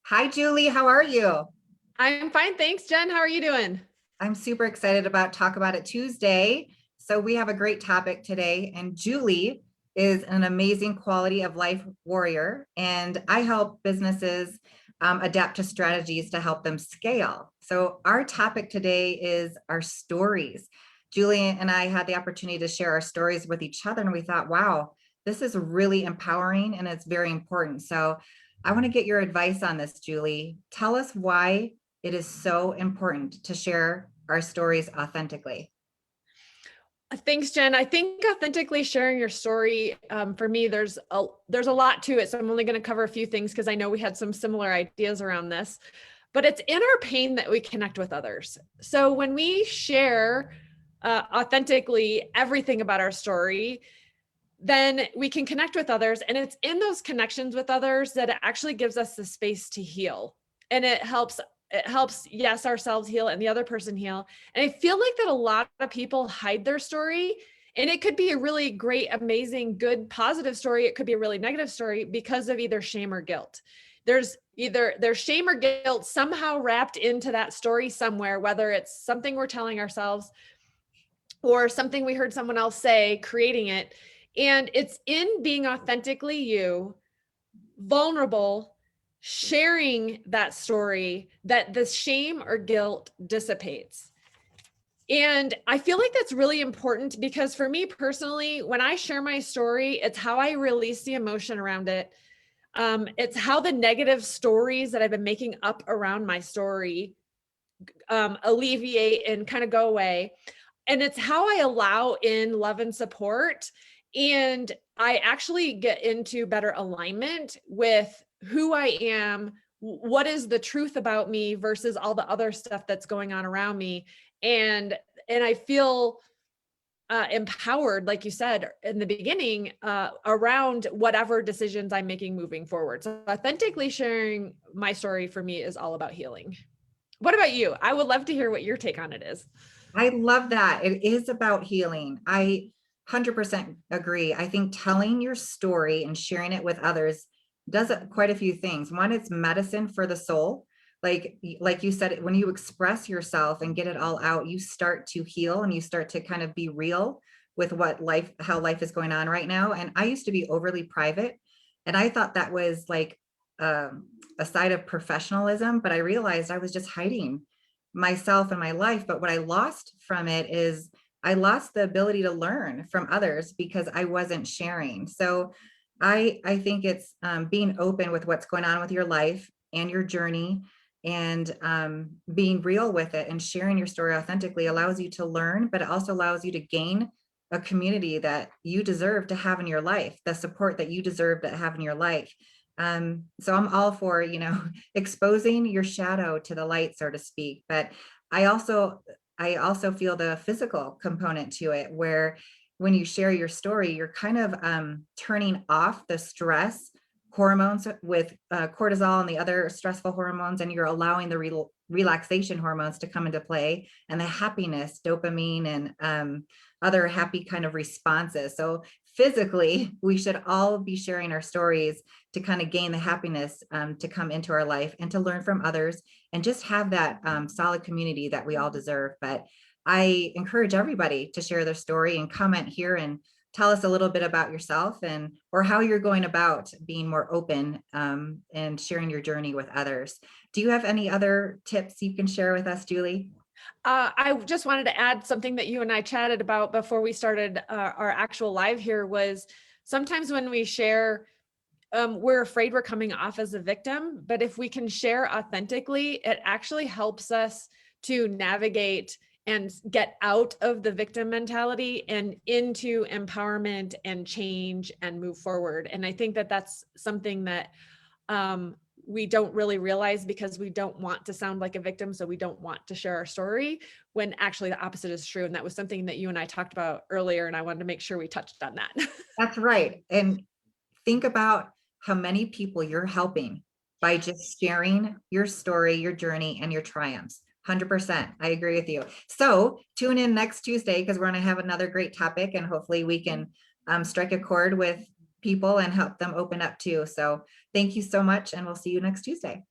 Hi, Julie. How are you? I'm fine. Thanks, Jen. How are you doing? I'm super excited about Talk About It Tuesday. So we have a great topic today, and Julie is an amazing quality of life warrior, and I help businesses adapt to strategies to help them scale. So our topic today is our stories. Julie and I had the opportunity to share our stories with each other, and we thought, wow, this is really empowering and it's very important. So I want to get your advice on this, Julie. Tell us why it is so important to share our stories authentically. Thanks, Jen. I think authentically sharing your story, for me, there's a lot to it. So I'm only going to cover a few things because I know we had some similar ideas around this. But it's in our pain that we connect with others. So when we share authentically everything about our story, then we can connect with others. And it's in those connections with others that it actually gives us the space to heal. And it helps, yes, ourselves heal and the other person heal. And I feel like that a lot of people hide their story. And it could be a really great, amazing, good, positive story. It could be a really negative story because of either shame or guilt. There's shame or guilt somehow wrapped into that story somewhere, whether it's something we're telling ourselves or something we heard someone else say, creating it. And it's in being authentically you, vulnerable, sharing that story, that the shame or guilt dissipates. And I feel like that's really important because for me personally, when I share my story, it's how I release the emotion around it. It's how the negative stories that I've been making up around my story alleviate and kind of go away. And it's how I allow in love and support. And I actually get into better alignment with who I am, what is the truth about me versus all the other stuff that's going on around me. And I feel empowered, like you said in the beginning, around whatever decisions I'm making moving forward. So authentically sharing my story for me is all about healing. What about you? I would love to hear what your take on it is. I love that. It is about healing. I 100% agree. I think telling your story and sharing it with others does quite a few things. One, it's medicine for the soul. Like you said, when you express yourself and get it all out, you start to heal and you start to kind of be real with how life is going on right now. And I used to be overly private, and I thought that was like a side of professionalism, but I realized I was just hiding myself and my life. But what I lost from it is I lost the ability to learn from others because I wasn't sharing. So I think it's being open with what's going on with your life and your journey, and being real with it and sharing your story authentically allows you to learn, but it also allows you to gain a community that you deserve to have in your life, the support that you deserve to have in your life. So I'm all for, exposing your shadow to the light, so to speak. But I also, I also feel the physical component to it, where when you share your story, you're kind of turning off the stress hormones with cortisol and the other stressful hormones, and you're allowing the relaxation hormones to come into play, and the happiness, dopamine, and other happy kind of responses. So physically, we should all be sharing our stories to kind of gain the happiness to come into our life and to learn from others and just have that solid community that we all deserve. But I encourage everybody to share their story and comment here and tell us a little bit about yourself and or how you're going about being more open and sharing your journey with others. Do you have any other tips you can share with us, Julie? I just wanted to add something that you and I chatted about before we started our actual live here was sometimes when we share, we're afraid we're coming off as a victim, but if we can share authentically, it actually helps us to navigate and get out of the victim mentality and into empowerment and change and move forward. And I think that that's something that we don't really realize because we don't want to sound like a victim. So we don't want to share our story when actually the opposite is true. And that was something that you and I talked about earlier. And I wanted to make sure we touched on that. That's right. And think about how many people you're helping by just sharing your story, your journey, and your triumphs. 100%. I agree with you. So tune in next Tuesday because we're going to have another great topic, and hopefully we can strike a chord with people and help them open up too. So thank you so much, and we'll see you next Tuesday.